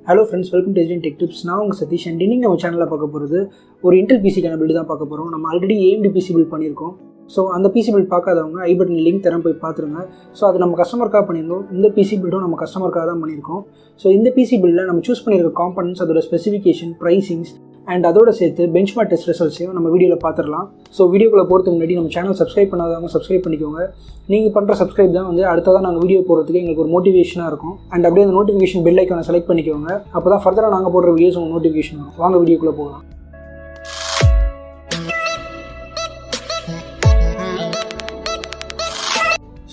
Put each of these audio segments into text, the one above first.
Hello friends, welcome to Agent Tech Tips. நான் உங்கள் Satish and இன்னைக்கு நம்ம சேனலில் பார்க்க போகிறது ஒரு இன்டெல் பிசிக்கான பில்டு தான் பார்க்க போகிறோம். நம்ம ஆல்ரெடி AMD பிசி பில்ட் பண்ணியிருக்கோம். ஸோ அந்த பிசி பில்ட் பார்க்காதவங்க ஐ பட்டன் லிங்க் தரேன், போய் பார்த்துருங்க. ஸோ அது நம்ம கஸ்டமருக்காக பண்ணியிருந்தோம். இந்த பிசி பில்டும் நம்ம கஸ்டமருக்காக தான் பண்ணியிருக்கோம். ஸோ இந்த பிசி பில்டில் நம்ம சூஸ் பண்ணியிருக்க காம்பனன்ட்ஸ், அதோட ஸ்பெசிஃபிகேஷன், ப்ரைசிங்ஸ் அண்ட் அதோட சேர்த்து பெஞ்ச்மார்க் டெஸ்ட் ரிசல்ட்ஸையும் நம்ம வீடியோவில் பார்த்துடலாம். ஸோ வீடியோக்குள்ளே போகிறதுக்கு முன்னாடி நம்ம சேனல் சப்ஸ்கிரைப் பண்ணாதவங்க சப்ஸ்கிரைப் பண்ணிக்கோங்க. நீங்கள் பண்ணுற சப்ஸ்கிரைப் தான் அடுத்ததாக நாங்கள் வீடியோ போகிறதுக்கு எங்களுக்கு ஒரு மோட்டிவேஷனாக இருக்கும். அண்ட் அப்படியே அந்த நோட்டிஃபிகேஷன் பெல் ஐக்கானை செலக்ட் பண்ணிக்கோங்க. அப்போ தான் ஃபர்தராக நாங்கள் போடுற வீடியோஸ் உங்கள் நோட்டிஃபிகேஷன் வரும். வாங்க வீடியோக்குள்ளே போகலாம்.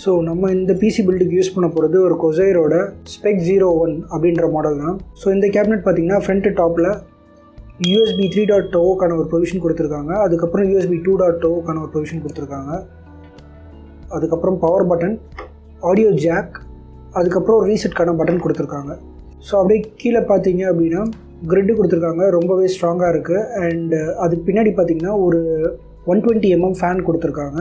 ஸோ நம்ம இந்த பிசி பில்டுக்கு யூஸ் பண்ண போகிறது ஒரு கொசைரோட ஸ்பெக் 01 அப்படின்ற மாடல் தான். ஸோ இந்த கேபினெட் பார்த்திங்கன்னா ஃப்ரண்ட் டாப்பில் USB 3.0க்கான ஒரு ப்ரொவிஷன் கொடுத்துருக்காங்க. அதுக்கப்புறம் USB 2.0க்கான ஒரு ப்ரொவிஷன் கொடுத்துருக்காங்க. அதுக்கப்புறம் பவர் பட்டன், ஆடியோ ஜாக், அதுக்கப்புறம் ரீசெட்கான பட்டன் கொடுத்துருக்காங்க. ஸோ அப்படியே கீழே பார்த்தீங்க அப்படின்னா கிரிட்டு கொடுத்துருக்காங்க, ரொம்பவே ஸ்ட்ராங்காக இருக்குது. அண்டு அதுக்கு பின்னாடி பார்த்திங்கன்னா ஒரு 120mm ஃபேன் கொடுத்துருக்காங்க.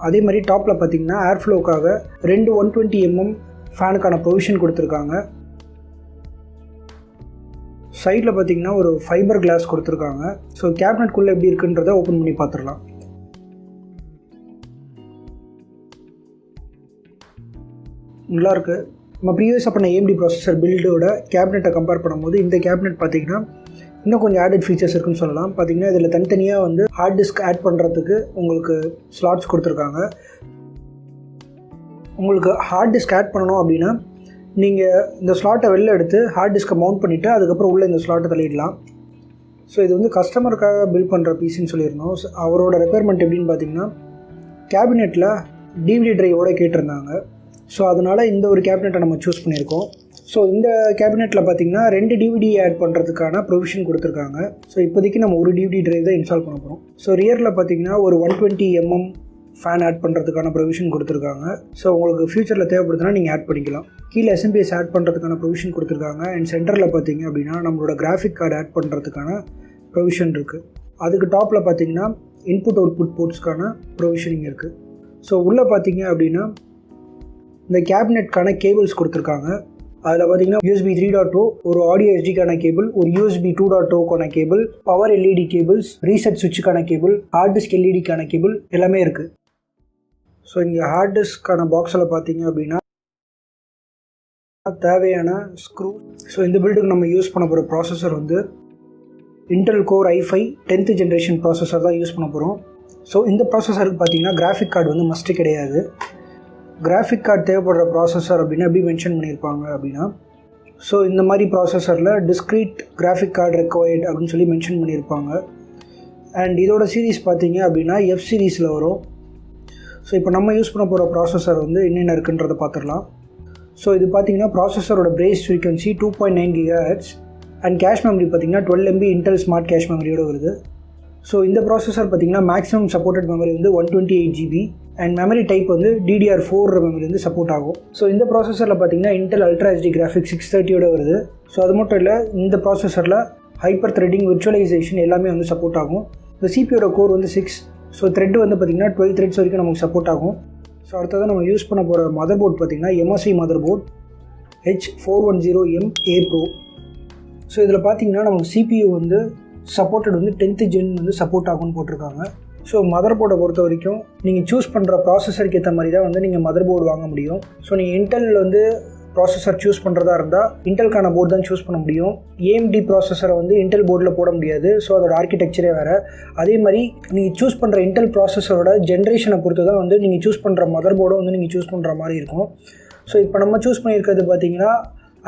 அதே மாதிரி டாப்பில் பார்த்திங்கன்னா ஏர் ஃப்ளோக்காக 2 120mm ஃபேனுக்கான ப்ரொவிஷன் கொடுத்துருக்காங்க. சைடில் பார்த்திங்கன்னா ஒரு ஃபைபர் கிளாஸ் கொடுத்துருக்காங்க. ஸோ கேபினெட்குள்ளே எப்படி இருக்குன்றதை ஓப்பன் பண்ணி பார்த்துடலாம். நல்லாயிருக்கு. நம்ம ப்ரீவியஸாக பண்ண AMD ப்ராசஸர் பில்டோட கேபினெட்டை கம்பேர் பண்ணும்போது இந்த கேபினெட் பார்த்திங்கன்னா இன்னும் கொஞ்சம் ஆடட் ஃபீச்சர்ஸ் இருக்குன்னு சொல்லலாம். பார்த்திங்கன்னா இதில் தனித்தனியாக ஹார்ட் டிஸ்க் ஆட் பண்ணுறதுக்கு உங்களுக்கு ஸ்லாட்ஸ் கொடுத்துருக்காங்க. உங்களுக்கு ஹார்ட் டிஸ்க் ஆட் பண்ணணும் அப்படின்னா நீங்கள் இந்த ஸ்லாட்டை வெளில எடுத்து ஹார்ட் டிஸ்க்கை மவுண்ட் பண்ணிவிட்டு அதுக்கப்புறம் உள்ளே இந்த ஸ்லாட்டை தள்ளிடலாம். ஸோ இது கஸ்டமருக்காக பில்ட் பண்ணுற பிசின்னு சொல்லியிருந்தோம். அவரோட ரெக்குயர்மெண்ட் எப்படின்னு பார்த்திங்கன்னா கேபினெட்டில் DVD ட்ரைவோடு கேட்டிருந்தாங்க. ஸோ அதனால் இந்த ஒரு கேபினெட்டை நம்ம சூஸ் பண்ணியிருக்கோம். ஸோ இந்த கேபினெட்டில் பார்த்திங்கன்னா 2 DVD ஆட் பண்ணுறதுக்கான ப்ரொவிஷன் கொடுத்துருக்காங்க. ஸோ இப்போதைக்கு நம்ம ஒரு DVD ட்ரைவ் தான் இன்ஸ்டால் பண்ண போகிறோம். ஸோ ரியரில் பார்த்திங்கன்னா ஒரு 120mm ஃபேன் ஆட் பண்ணுறதுக்கான ப்ரொவிஷன் கொடுத்துருக்காங்க. ஸோ உங்களுக்கு ஃப்யூச்சரில் தேவைப்படுதுன்னா நீங்கள் ஆட் பண்ணிக்கலாம். கீழே SMPS ஆட் பண்ணுறதுக்கான ப்ரொவிஷன் கொடுத்துருக்காங்க. அண்ட் சென்டரில் பார்த்திங்க அப்படின்னா நம்மளோட கிராஃபிக் கார்டு ஆட் பண்ணுறதுக்கான ப்ரொவிஷன் இருக்குது. அதுக்கு டாப்பில் பார்த்திங்கன்னா இன்புட் அவுட்புட் போர்ட்ஸ்க்கான ப்ரொவிஷனிங் இருக்குது. ஸோ உள்ளே பார்த்திங்க அப்படின்னா இந்த கேபினெட்கான கேபிள்ஸ் கொடுத்துருக்காங்க. அதில் பார்த்திங்கன்னா USB 3.0, ஒரு ஆடியோ SDக்கான கேபிள், ஒரு USB 2.0க்கான கேபிள், பவர் LED கேபிள்ஸ், ரீசெட் சுவிட்சுக்கான கேபிள், ஹார்ட் டிஸ்க் LEDக்கான கேபிள் எல்லாமே இருக்குது. ஸோ இங்கே ஹார்ட் டிஸ்க்கான பாக்ஸில் பார்த்திங்க அப்படின்னா தேவையான ஸ்க்ரூ. ஸோ இந்த பில்டுக்கு நம்ம யூஸ் பண்ண போகிற processor Intel Core i5 10th generation processor தான் யூஸ் பண்ண போகிறோம். ஸோ இந்த ப்ராசஸருக்கு பார்த்திங்கன்னா கிராஃபிக் கார்டு மஸ்ட்டு கிடையாது. கிராஃபிக் கார்டு தேவைப்படுற ப்ராசஸர் அப்படின்னா எப்படி மென்ஷன் பண்ணியிருப்பாங்க அப்படின்னா, ஸோ இந்த மாதிரி ப்ராசஸரில் டிஸ்க்ரீட் கிராஃபிக் கார்டு ரெக்வயர்ட் அப்படின்னு சொல்லி மென்ஷன் பண்ணியிருப்பாங்க. அண்ட் இதோட சீரீஸ் பார்த்திங்க அப்படின்னா F சீரீஸில் வரும். ஸோ இப்போ நம்ம யூஸ் பண்ண போகிற ப்ராசஸர் என்னென்ன இருக்குன்றதை பார்த்துடலாம். ஸோ இது பார்த்திங்கன்னா ப்ராசஸரோட base frequency 2.9 GHz and cache memory பார்த்திங்கன்னா 12 MB இன்டெல் ஸ்மார்ட் கேஷ் மெமரியோடு வருது. ஸோ இந்த ப்ராசஸர் பார்த்திங்கன்னா maximum supported memory 128 GB and memory type DDR4 memory support ஆகும். ஸோ இந்த ப்ராசஸரில் பார்த்திங்கன்னா Intel Ultra HD கிராஃபிக்ஸ் 630 வருது. ஸோ அது மட்டும் இல்லை, இந்த ப்ராசஸரில் ஹைப்பர் த்ரெட்டிங், விர்ச்சுவலைசேஷன் எல்லாமே சப்போர்ட் ஆகும். இந்த CPUட கோர் 6. ஸோ த்ரெட் பார்த்திங்கன்னா 12 த்ரெட்ஸ் வரைக்கும் நமக்கு சப்போர்ட் ஆகும். ஸோ அடுத்தது நம்ம யூஸ் பண்ண போகிற மதர் போர்ட் பார்த்திங்கன்னா MSI motherboard H410M A Pro. So இதில் பார்த்திங்கன்னா நமக்கு CPU supported 10th gen support ஆகும்னு போட்டிருக்காங்க. ஸோ மதர் போர்டை பொறுத்த வரைக்கும் நீங்கள் சூஸ் பண்ணுற ப்ராசஸருக்கு ஏற்ற மாதிரி தான் நீங்கள் மதர் போர்டு வாங்க முடியும். ஸோ நீங்கள் இன்டெல் ப்ராசஸர் சூஸ் பண்ணுறதா இருந்தால் இன்டெல்கான போர்டு தான் சூஸ் பண்ண முடியும். AMD ப்ராசஸரை இன்டெல் போர்டில் போட முடியாது. ஸோ அதோட ஆர்கிடெக்சரே வேறு. அதே மாதிரி நீங்கள் சூஸ் பண்ணுற இன்டெல் ப்ராசஸரோட ஜென்ரேஷனை பொறுத்து தான் நீங்கள் சூஸ் பண்ணுற மதர் போர்டும் நீங்கள் சூஸ் பண்ணுற மாதிரி இருக்கும். ஸோ இப்போ நம்ம சூஸ் பண்ணியிருக்கிறது பார்த்திங்கன்னா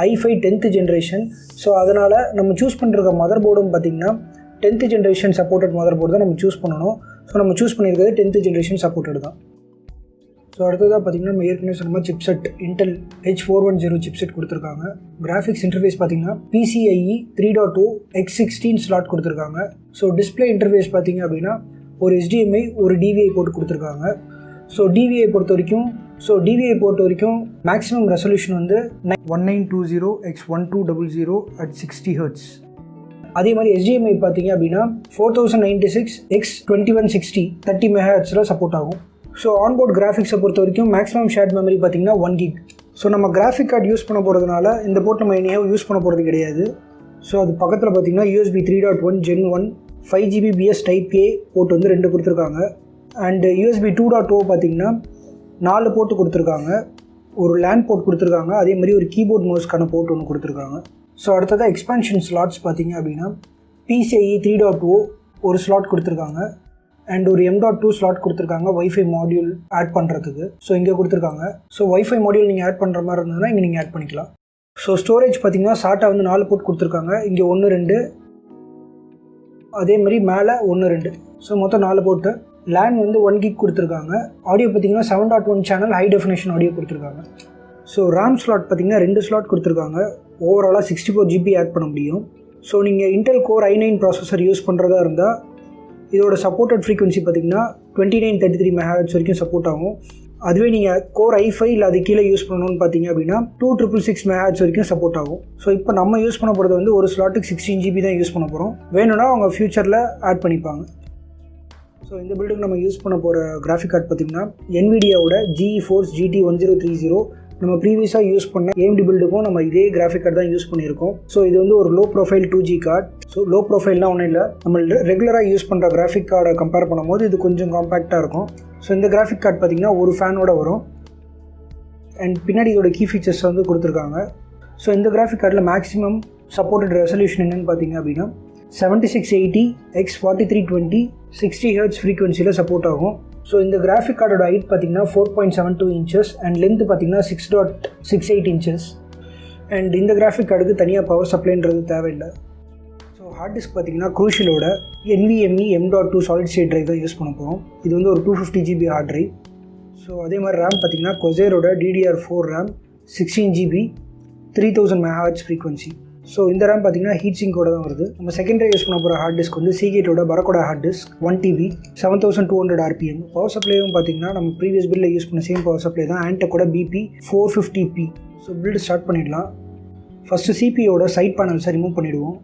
i5 10th ஜென்ரேஷன். ஸோ அதனால் நம்ம சூஸ் பண்ணுற மதர் போர்டும் பார்த்திங்கன்னா 10th generation supported mother board தான் நம்ம சூஸ் பண்ணணும். ஸோ நம்ம சூஸ் பண்ணியிருக்கிறது 10th ஜென்ரேஷன் சப்போர்ட்டட் தான். ஸோ அடுத்ததாக பார்த்திங்கன்னா நம்ம ஏற்கனவே சொன்ன சிப்செட் Intel H410 சிப்செட் கொடுத்துருக்காங்க. கிராஃபிக்ஸ் இன்டர்ஃபேஸ் பார்த்திங்கன்னா PCIe 3.0 X16 ஸ்லாட் கொடுத்துருக்காங்க. ஸோ டிஸ்பிளே இன்டர்ஃபேஸ் பார்த்திங்க அப்படின்னா ஒரு HDMI, ஒரு DVI போர்ட் கொடுத்துருக்காங்க. ஸோ DVI பொறுத்த வரைக்கும் maximum resolution 1920x1200 at 60 Hz. அதே மாதிரி HDMI பார்த்திங்க அப்படின்னா 4096x2160 30 MHz சப்போர்ட் ஆகும். ஸோ ஆன்போர்ட் கிராஃபிக்ஸை பொறுத்த வரைக்கும் மேக்ஸிமம் ஷேர்ட் மெமரி பார்த்திங்கன்னா 1 GB. ஸோ நம்ம கிராஃபிக் கார்டு யூஸ் பண்ண போகிறதுனால இந்த போர்ட் நம்ம இனியாவும் யூஸ் பண்ண போகிறது கிடையாது. ஸோ அது பக்கத்தில் பார்த்திங்கன்னா USB 3.1 Gen 1 5GBps type A port வந்து 2 கொடுத்துருக்காங்க. அண்டு USB 2.0 பார்த்திங்கன்னா 4 போர்ட்டு கொடுத்துருக்காங்க. ஒரு லேண்ட் போர்ட் கொடுத்துருக்காங்க. அதே மாதிரி ஒரு கீபோர்ட் மவுஸ்க்கான போர்ட் ஒன்று கொடுத்துருக்காங்க. ஸோ அடுத்ததாக எக்ஸ்பான்ஷன் ஸ்லாட்ஸ் பார்த்திங்க அப்படின்னா PCIe 3.0 ஒரு ஸ்லாட் கொடுத்துருக்காங்க. அண்ட் ஒரு M.2 ஸ்லாட் கொடுத்துருக்காங்க வைஃபை மாடியூல் ஆட் பண்ணுறதுக்கு. ஸோ இங்கே கொடுத்துருக்காங்க. ஸோ வைஃபை மாடியூல் நீங்கள் ஆட் பண்ணுற மாதிரி இருந்ததுன்னா இங்கே நீங்கள் ஆட் பண்ணிக்கலாம். ஸோ ஸ்டோரேஜ் பார்த்திங்கன்னா SATA வந்து 4 போர்ட் கொடுத்துருக்காங்க. இங்கே 1 2 அதே மாதிரி மேலே 1 2 ஸோ மொத்தம் 4 போர்ட்டு. லேன் வந்து 1 GB கொடுத்துருக்காங்க. ஆடியோ பார்த்திங்கன்னா 7.1 சேனல் ஹை டெஃபினேஷன் ஆடியோ கொடுத்துருக்காங்க. ஸோ ரேம் ஸ்லாட் பார்த்திங்கன்னா 2 ஸ்லாட் கொடுத்துருக்காங்க. ஓவராலாக 64 GB ஆட் பண்ண முடியும். ஸோ நீங்கள் Intel core i9 processor use பண்ணுறதா இருந்தால் இதோட சப்போர்ட்டட் ஃப்ரீக்வன்சி பார்த்திங்கன்னா 2933 MHz வரைக்கும் சப்போர்ட் ஆகும். அதுவே நீங்கள் கோர் i5 இல்லை அது கீழே யூஸ் பண்ணணும்னு பார்த்தீங்க அப்படின்னா 2666 MHz வரைக்கும் சப்போர்ட் ஆகும். ஸோ இப்போ நம்ம யூஸ் பண்ண போகிறது வந்து ஒரு ஸ்லாட்டுக்கு 16 GB தான் யூஸ் பண்ண போகிறோம். வேணும்னா அவங்க ஃப்யூச்சரில் ஆட் பண்ணிப்பாங்க. ஸோ இந்த பில்டுக்கு நம்ம யூஸ் பண்ண போகிற கிராஃபிக் கார்டு பார்த்திங்கன்னா NVIDIAவோட GeForce GT 1030. நம்ம ப்ரீவியஸாக யூஸ் பண்ண AMD பில்டுக்கும் நம்ம இதே கிராஃபிக் கார்டு தான் யூஸ் பண்ணியிருக்கோம். ஸோ இது வந்து ஒரு low profile 2G card. So low ப்ரொஃபைல்னால் ஒன்றும் இல்லை, நம்ம ரெகுலராக யூஸ் பண்ணுற கிராஃபிக் கார்டை கம்பேர் பண்ணும்போது இது கொஞ்சம் காம்பேக்டாக இருக்கும். ஸோ இந்த கிராஃபிக் கார்டு பார்த்திங்கன்னா ஒரு ஃபேனோட வரும். அண்ட் பின்னாடி இதோட கீ ஃபீச்சர்ஸ் வந்து கொடுத்துருக்காங்க. ஸோ இந்த கிராஃபிக் கார்டில் மேக்ஸிமம் சப்போர்ட்டட் ரெசல்யூஷன் என்னென்னு பார்த்தீங்க அப்படின்னா 7680x4320 60 Hz ஃப்ரீக்வன்சியில் சப்போர்ட் ஆகும். ஸோ இந்த கிராஃபிக் கார்டோட ஹைட் பார்த்திங்கன்னா 4.72 inches அண்ட் லென்த் பார்த்திங்கன்னா 6.68 inches. அண்ட் இந்த கிராஃபிக் கார்டுக்கு தனியாக பவர் சப்ளைன்றது தேவையில்லை. ஸோ ஹார்ட் டிஸ்க் பார்த்திங்கன்னா க்ரூஷியலோட NVMe M.2 solid state drive தான் யூஸ் பண்ண போகிறோம். இது வந்து ஒரு 250 GB ஹார்ட் ட்ரைவ். ஸோ அதே மாதிரி ரேம் பார்த்திங்கன்னா Corsairோட DDR4 RAM 16 GB 3000 MHz frequency. So இந்த ரேம் பார்த்திங்கன்னா ஹீட் சிங்கோட தான் வருது. நம்ம செகண்டரி யூஸ் பண்ண போகிற ஹார்ட் டிஸ்க் வந்து Seagateோட Barracuda hard disk 1 TB 7200 RPM. Power சப்ளையும் பார்த்திங்கன்னா நம்ம ப்ரீவியஸ் பில்லில் யூஸ் பண்ண சேம் பவர் சப்ளை தான். Antecோட BP 450P. So build start பண்ணிடலாம். ஃபஸ்ட்டு CPUவோட சைட் பேனல்ஸை ரிமூவ் பண்ணிவிடுவோம்.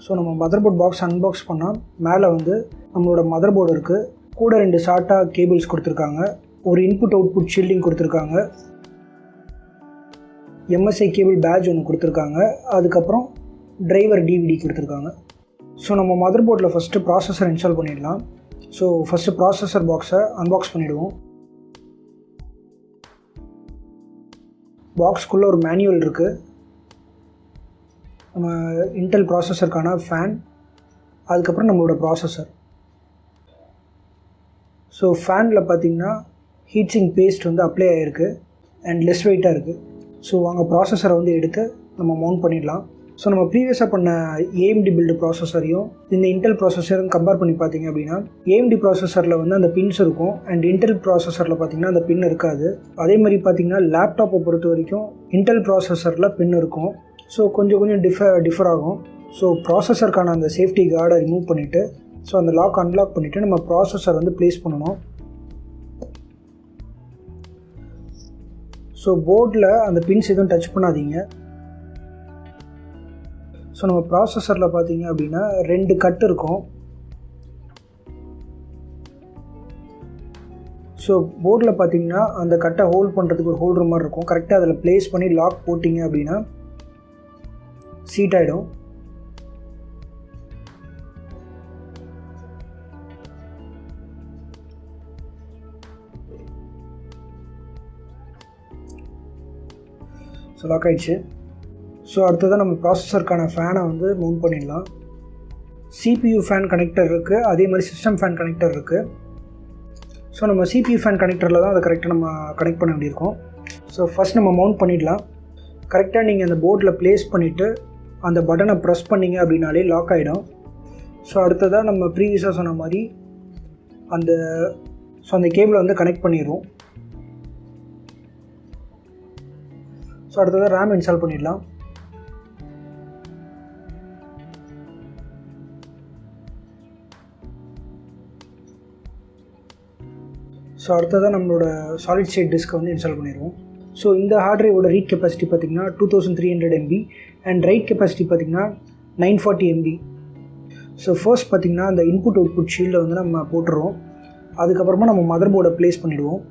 ஸோ நம்ம மதர் போர்ட் பாக்ஸ் அன்பாக்ஸ் பண்ணால் மேலே வந்து நம்மளோட மதர் போர்டு இருக்குது. கூட 2 SATA கேபிள்ஸ் கொடுத்துருக்காங்க. ஒரு இன்புட் அவுட்புட் ஷீல்டிங் கொடுத்துருக்காங்க. MSI கேபிள் பேட்ச் ஒன்று கொடுத்துருக்காங்க. அதுக்கப்புறம் டிரைவர் DVD கொடுத்துருக்காங்க. ஸோ நம்ம மதர் போர்டில் ஃபஸ்ட்டு ப்ராசஸர் இன்ஸ்டால் பண்ணிடலாம். ஸோ ஃபஸ்ட்டு ப்ராசஸர் பாக்ஸை அன்பாக்ஸ் பண்ணிவிடுவோம். பாக்ஸ்க்குள்ளே ஒரு மேனுவல் இருக்குது. நம்ம இன்டெல் ப்ராசஸருக்கான ஃபேன், அதுக்கப்புறம் நம்மளோட ப்ராசஸர். ஸோ ஃபேனில் பார்த்திங்கன்னா ஹீட்சிங் பேஸ்ட் வந்து அப்ளை ஆகிருக்கு அண்ட் லெஸ் வெயிட்டாக இருக்குது. ஸோ வாங்க ப்ராசஸரை வந்து எடுத்து நம்ம மவுண்ட் பண்ணிடலாம். ஸோ நம்ம ப்ரீவியஸாக பண்ண AMD பில்டு ப்ராசஸரையும் இந்த இன்டெல் ப்ராசஸரும் கம்பேர் பண்ணி பார்த்திங்க அப்படின்னா AMD ப்ராசஸரில் வந்து அந்த பின்ஸ் இருக்கும் அண்ட் இன்டெல் ப்ராசஸரில் பார்த்திங்கன்னா அந்த பின் இருக்காது. அதே மாதிரி பார்த்திங்கன்னா லேப்டாப்பை பொறுத்த வரைக்கும் இன்டெல் ப்ராசஸரில் பின் இருக்கும். ஸோ கொஞ்சம் டிஃபர் ஆகும். ஸோ ப்ராசஸருக்கான அந்த சேஃப்டி கார்டை ரிமூவ் பண்ணிவிட்டு ஸோ அந்த லாக் அன்லாக் பண்ணிவிட்டு நம்ம ப்ராசஸர் வந்து ப்ளேஸ் பண்ணணும். ஸோ போர்டில் அந்த பின்ஸ் எதுவும் டச் பண்ணாதீங்க. ஸோ நம்ம ப்ராசஸரில் பார்த்தீங்க அப்படின்னா 2 கட் இருக்கும். ஸோ போர்டில் பார்த்தீங்கன்னா அந்த கட்டை ஹோல்ட் பண்ணுறதுக்கு ஒரு ஹோல்டர் மாதிரி இருக்கும். கரெக்டாக அதில் ப்ளேஸ் பண்ணி லாக் போட்டிங்க அப்படின்னா சீட் ஆகிடும். ஸோ லாக் ஆகிடுச்சு. ஸோ அடுத்ததான் நம்ம ப்ராசஸருக்கான ஃபேனை வந்து மவுண்ட் பண்ணிடலாம். CPU ஃபேன் கனெக்டர் இருக்குது, அதே மாதிரி சிஸ்டம் ஃபேன் கனெக்டர் இருக்குது. ஸோ நம்ம CPU ஃபேன் கனெக்டரில் தான் அதை கரெக்டாக நம்ம கனெக்ட் பண்ண வேண்டியிருக்கோம். ஸோ ஃபஸ்ட் நம்ம மவுண்ட் பண்ணிடலாம். கரெக்டாக நீங்கள் அந்த போர்டில் ப்ளேஸ் பண்ணிவிட்டு அந்த பட்டனை ப்ரெஸ் பண்ணிங்க அப்படின்னாலே லாக் ஆகிடும். ஸோ அடுத்ததாக நம்ம ப்ரீவியஸாக சொன்ன மாதிரி அந்த கேபிளை வந்து கனெக்ட் பண்ணிடுவோம். ஸோ அடுத்ததாக ரேம் இன்ஸ்டால் பண்ணிடலாம். ஸோ அடுத்ததாக நம்மளோட சாலிட் ஸ்டேட் டிஸ்க்கை வந்து இன்ஸ்டால் பண்ணிடுவோம். ஸோ இந்த ஹார்ட் ட்ரைவோட ரீட் கெப்பாசிட்டி பார்த்திங்கன்னா 2300 MB அண்ட் ரைட் கெப்பாசிட்டி பார்த்திங்கன்னா 940 MB. ஸோ ஃபர்ஸ்ட் பார்த்திங்கன்னா அந்த இன்புட் அவுட்புட் ஷீல்டை வந்து நம்ம போட்டுருவோம். அதுக்கப்புறமா நம்ம மதர் போர்டை ப்ளேஸ் பண்ணிவிடுவோம்.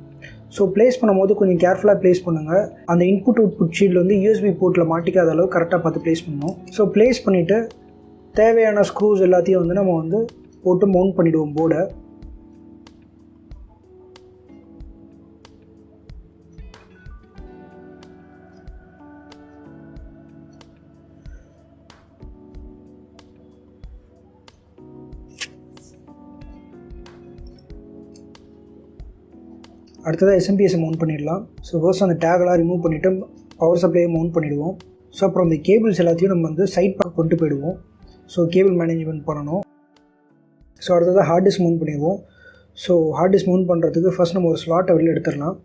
ஸோ ப்ளேஸ் பண்ணும்போது கொஞ்சம் கேர்ஃபுல்லாக ப்ளேஸ் பண்ணுங்கள். அந்த இன்புட் அவுட்புட் ஷீல்டு வந்து USB போர்ட்டில் மாட்டிக்காத அளவு கரெக்டாக பார்த்து ப்ளேஸ் பண்ணணும். ஸோ ப்ளேஸ் பண்ணிவிட்டு தேவையான ஸ்க்ரூஸ் எல்லாத்தையும் வந்து நம்ம வந்து போட்டு மவுண்ட் பண்ணிவிடுவோம் போர்டை. அடுத்ததாக SMPS மவுண்ட் பண்ணிடலாம். ஸோ ஃபர்ஸ்ட் அந்த டேகெல்லாம் ரிமூவ் பண்ணிவிட்டு பவர் சப்ளையை மவுண்ட் பண்ணிவிடுவோம். ஸோ அப்புறம் அந்த கேபிள்ஸ் எல்லாத்தையும் நம்ம வந்து சைட் பக்கம் கொண்டு போயிடுவோம். ஸோ கேபிள் மேனேஜ்மெண்ட் பண்ணணும். ஸோ அடுத்ததாக ஹார்ட் டிஸ்க் மவுண்ட் பண்ணிடுவோம். ஸோ ஹார்ட் டிஸ்க் மவுண்ட் பண்ணுறதுக்கு ஃபஸ்ட் நம்ம ஒரு ஸ்லாட்டை வெளியில் எடுத்துடலாம்.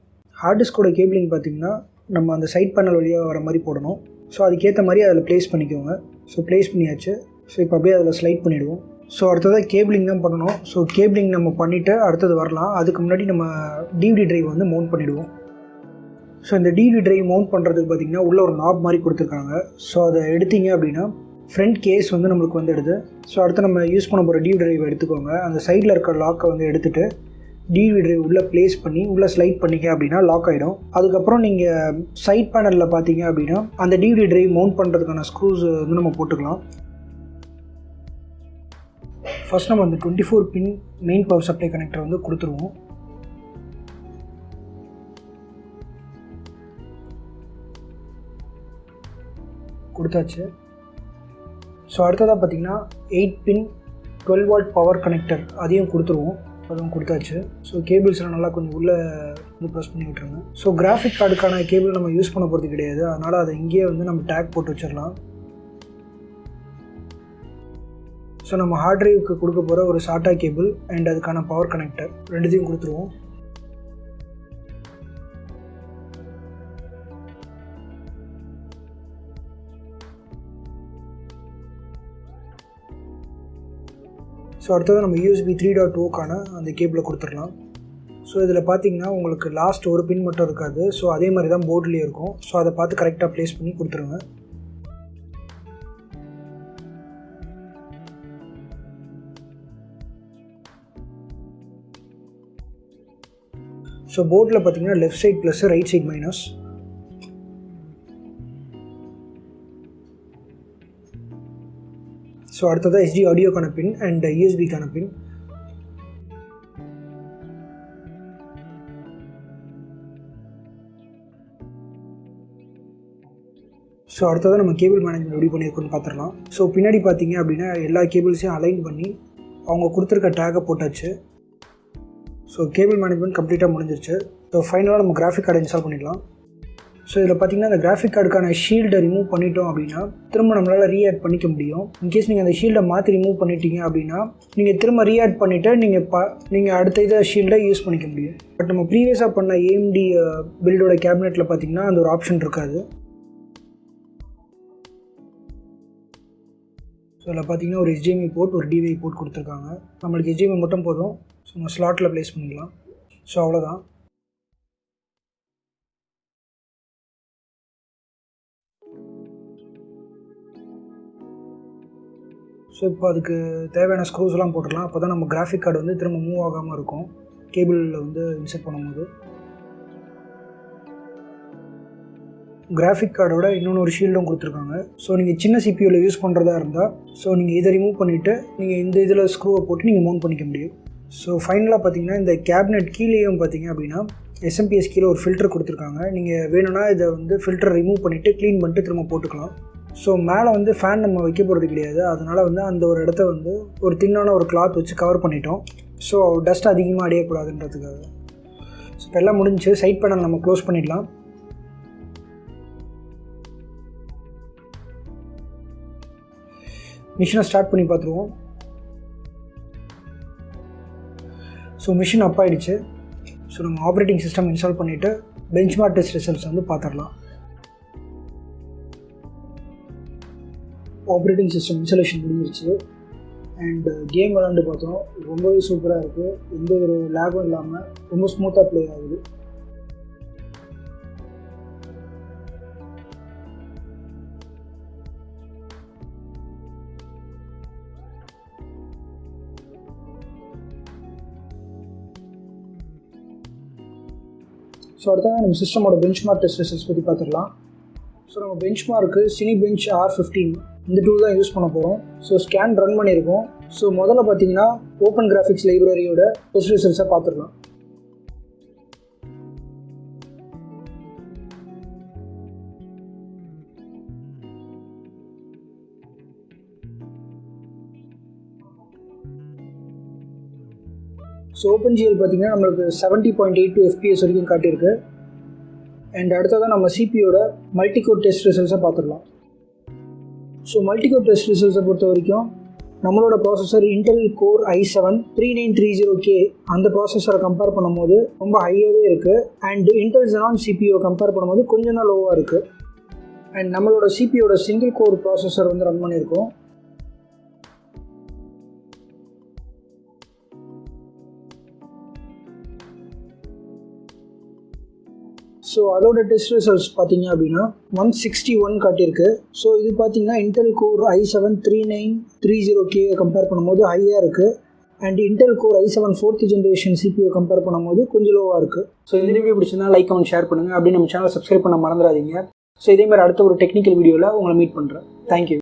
ஹார்ட் டிஸ்கோட கேபிளிங் பார்த்திங்கன்னா நம்ம அந்த சைட் பேனல் வழியாக வர மாதிரி போடணும். ஸோ அதுக்கேற்ற மாதிரி அதில் ப்ளேஸ் பண்ணிக்கோங்க. ஸோ ப்ளேஸ் பண்ணியாச்சு. ஸோ இப்போ அப்படியே அதில் ஸ்லைட் பண்ணிவிடுவோம். ஸோ அடுத்ததாக கேபிளிங் தான் பண்ணணும். ஸோ கேபிளிங் நம்ம பண்ணிவிட்டு அடுத்தது வரலாம். அதுக்கு முன்னாடி நம்ம DVD ட்ரைவ் வந்து மவுண்ட் பண்ணிவிடுவோம். ஸோ இந்த DVD ட்ரைவ் மவுண்ட் பண்ணுறதுக்கு பார்த்திங்கன்னா உள்ளே ஒரு நாப் மாதிரி கொடுத்துருக்காங்க. ஸோ அதை எடுத்தீங்க அப்படின்னா ஃப்ரண்ட் கேஸ் வந்து நம்மளுக்கு வந்து எடுது. ஸோ அடுத்து நம்ம யூஸ் பண்ண போகிற DVD ட்ரைவ் எடுத்துக்கோங்க. அந்த சைடில் இருக்க லாக்கை வந்து எடுத்துகிட்டு DVD ட்ரைவ் உள்ளே ப்ளேஸ் பண்ணி உள்ளே ஸ்லைட் பண்ணிங்க அப்படின்னா லாக் ஆகிடும். அதுக்கப்புறம் நீங்கள் சைட் பேனலில் பார்த்தீங்க அப்படின்னா அந்த DVD ட்ரைவ் மவுண்ட் பண்ணுறதுக்கான ஸ்க்ரூஸ் வந்து நம்ம போட்டுக்கலாம். ஃபஸ்ட் நம்ம அந்த 24 பின் மெயின் பவர் சப்ளை கனெக்டர் வந்து கொடுத்துருவோம். கொடுத்தாச்சு. ஸோ அடுத்ததாக பார்த்திங்கன்னா 8 பின் 12 வாட் பவர் கனெக்டர் அதையும் கொடுத்துருவோம். அதுவும் கொடுத்தாச்சு. ஸோ கேபிள்ஸ்லாம் நல்லா கொஞ்சம் உள்ளே வந்து ப்ரெஸ் பண்ணி விட்டுருங்க. ஸோ கிராஃபிக் கார்டுக்கான கேபிள் நம்ம யூஸ் பண்ண போகிறது கிடையாது. அதனால் அதை இங்கேயே வந்து நம்ம டேக் போட்டு வச்சிடலாம். ஸோ நம்ம ஹார்ட் ட்ரைவுக்கு கொடுக்க போகிற ஒரு SATA கேபிள் அண்ட் அதுக்கான பவர் கனெக்டர் ரெண்டுத்தையும் கொடுத்துருவோம். ஸோ அடுத்தது நம்ம USB 3.0க்கான அந்த கேபிளை கொடுத்துடலாம். ஸோ இதில் பார்த்தீங்கன்னா உங்களுக்கு லாஸ்ட் ஒரு பின் மட்டும் இருக்காது. ஸோ அதே மாதிரி தான் போர்ட்லேயே இருக்கும். ஸோ அதை பார்த்து கரெக்டாக ப்ளேஸ் பண்ணி கொடுத்துருங்க. ஸோ போர்டில் பார்த்தீங்கன்னா left side plus right side minus. So அடுத்ததாக SD ஆடியோக்கான பின் அண்ட் USBக்கான பின். ஸோ அடுத்ததாக நம்ம கேபிள் மேனேஜ்மெண்ட் எப்படி பண்ணியிருக்கோன்னு பார்த்துடலாம். ஸோ பின்னாடி பார்த்தீங்க அப்படின்னா எல்லா கேபிள்ஸையும் அலைன் பண்ணி அவங்க கொடுத்துருக்க டேகை போட்டாச்சு. ஸோ கேபிள் மேனேஜ்மெண்ட் கம்ப்ளீட்டாக முடிஞ்சிருச்சு. ஸோ ஃபைனலாக நம்ம கிராஃபிக் கார்டை இன்ஸ்டால் பண்ணிடலாம். ஸோ இதில் பார்த்திங்கன்னா அந்த கிராஃபிக் கார்டுக்கான ஷீல்டை ரிமூவ் பண்ணிட்டோம் அப்படின்னா திரும்ப நம்மளால் ரீஆட் பண்ணிக்க முடியும். இன்கேஸ் நீங்கள் அந்த ஷீல்டை மாற்றி ரிமூவ் பண்ணிட்டீங்க அப்படின்னா நீங்கள் திரும்ப ரீஆட் பண்ணிவிட்டு நீங்கள் அடுத்த இதை ஷீல்டை யூஸ் பண்ணிக்க முடியும். பட் நம்ம ப்ரீவியஸாக பண்ண AMD பில்டோட கேபினெட்டில் பார்த்திங்கன்னா அந்த ஒரு ஆப்ஷன் இருக்காது. ஸோ இதில் பார்த்திங்கன்னா ஒரு HDMI போர்ட் ஒரு DVI போர்ட் கொடுத்துருக்காங்க. நம்மளுக்கு HDMI மட்டும் போதும். ஸோ நம்ம ஸ்லாட்டில் ப்ளேஸ் பண்ணிக்கலாம். ஸோ அவ்வளோதான். ஸோ இப்போ அதுக்கு தேவையான ஸ்க்ரூஸ்லாம் போட்டுடலாம். அப்போ தான் நம்ம கிராஃபிக் கார்டு வந்து திரும்ப மூவ் ஆகாமல் இருக்கும் கேபிளில் வந்து இன்செர்ட் பண்ணும்போது. கிராஃபிக் கார்டோட இன்னொன்று ஒரு ஷீல்டும் கொடுத்துருக்காங்க. ஸோ நீங்கள் சின்ன CPUவில் யூஸ் பண்ணுறதா இருந்தால் ஸோ நீங்கள் இதை ரிமூவ் பண்ணிவிட்டு நீங்கள் இந்த இதில் ஸ்க்ரூவை போட்டு நீங்கள் மவுண்ட் பண்ணிக்க முடியும். ஸோ ஃபைனலாக பார்த்தீங்கன்னா இந்த கேபினெட் கீழேயும் பார்த்தீங்க அப்படின்னா SMPS கீழே ஒரு ஃபில்டர் கொடுத்துருக்காங்க. நீங்கள் வேணும்னா இதை வந்து ஃபில்டர் ரிமூவ் பண்ணிவிட்டு க்ளீன் பண்ணிட்டு திரும்ப போட்டுக்கலாம். ஸோ மேலே வந்து ஃபேன் நம்ம வைக்க போகிறது கிடையாது. அதனால் வந்து அந்த ஒரு இடத்த வந்து ஒரு தின்னான ஒரு கிளாத் வச்சு கவர் பண்ணிட்டோம். ஸோ டஸ்ட் அதிகமாக அடையக்கூடாதுன்றதுக்காக. ஸோ இப்போ எல்லாம் முடிஞ்சு சைட் பேனல் நம்ம க்ளோஸ் பண்ணிடலாம். மிஷினை ஸ்டார்ட் பண்ணி பார்த்துருவோம். ஸோ மிஷின் அப் ஆகிடுச்சு. ஸோ நம்ம ஆப்ரேட்டிங் சிஸ்டம் இன்ஸ்டால் பண்ணிவிட்டு பெஞ்ச்மார்க் டெஸ்ட் ரிசல்ட்ஸ் வந்து பார்த்துடலாம். ஆப்ரேட்டிங் சிஸ்டம் இன்ஸ்டாலேஷன் முடிஞ்சிருச்சு அண்ட் கேம் விளாண்டு பார்த்தோம். ரொம்பவே சூப்பராக இருக்குது. எந்த ஒரு லேகும் இல்லாமல் ரொம்ப ஸ்மூத்தாக ப்ளே ஆகுது. ஸோ அடுத்தது நம்ம சிஸ்டமோட பெஞ்ச்மார்க் டெஸ்ட் ரிசல்ட்ஸ் பற்றி பார்த்துடலாம். ஸோ நம்ம பெஞ்ச்மார்க்கு சினிபெஞ்ச் R15 இந்த டூல் தான் யூஸ் பண்ண போகிறோம். ஸோ ஸ்கேன் ரன் பண்ணியிருக்கோம். ஸோ முதல்ல பார்த்தீங்கன்னா ஓப்பன் கிராஃபிக்ஸ் லைப்ரரியோட டெஸ்ட் ரிசல்ட்ஸை பார்த்துடலாம். ஸோ OpenGL பார்த்தீங்கன்னா நம்மளுக்கு 70.82 FPS வரைக்கும் காட்டியிருக்கு. அண்ட் அடுத்ததான் நம்ம சிபியோட மல்டிகோர் டெஸ்ட் ரிசல்ட்ஸை பார்த்துடலாம். ஸோ மல்டிகோர் டெஸ்ட் ரிசல்ட்ஸை பொறுத்த வரைக்கும் நம்மளோட ப்ராசஸர் இன்டெல் கோர் i7-3930K அந்த ப்ராசஸரை கம்பேர் பண்ணும்போது ரொம்ப ஹையாகவே இருக்குது. And Intel Xenon CPO compare பண்ணும்போது கொஞ்சம் தான் லோவாக இருக்குது. அண்ட் நம்மளோட சிபியோட சிங்கிள் கோர் ப்ராசஸர் வந்து ரன் பண்ணியிருக்கோம். ஸோ அதோட டெஸ்ட் ரிசல்ட்ஸ் பார்த்தீங்க அப்படின்னா 161 காட்டியிருக்கு. ஸோ இது பார்த்தீங்கன்னா இன்டெல் கோர் i7-3930K கம்பேர் பண்ணும்போது ஹையாக இருக்குது. And Intel core i7 4th generation CPO compare பண்ணும்போது கொஞ்சம் லோவாக இருக்குது. ஸோ இந்த வீடியோ பிடிச்சிருந்தா லைக் கமெண்ட் ஷேர் பண்ணுங்கள். அப்படி நம்ம சேனலை சப்ஸ்கிரைப் பண்ண மறந்துடாதீங்க. ஸோ இதே மாதிரி அடுத்த ஒரு டெக்னிக்கல் வீடியோவில் உங்களை மீட் பண்ணுறேன். தேங்க்யூ.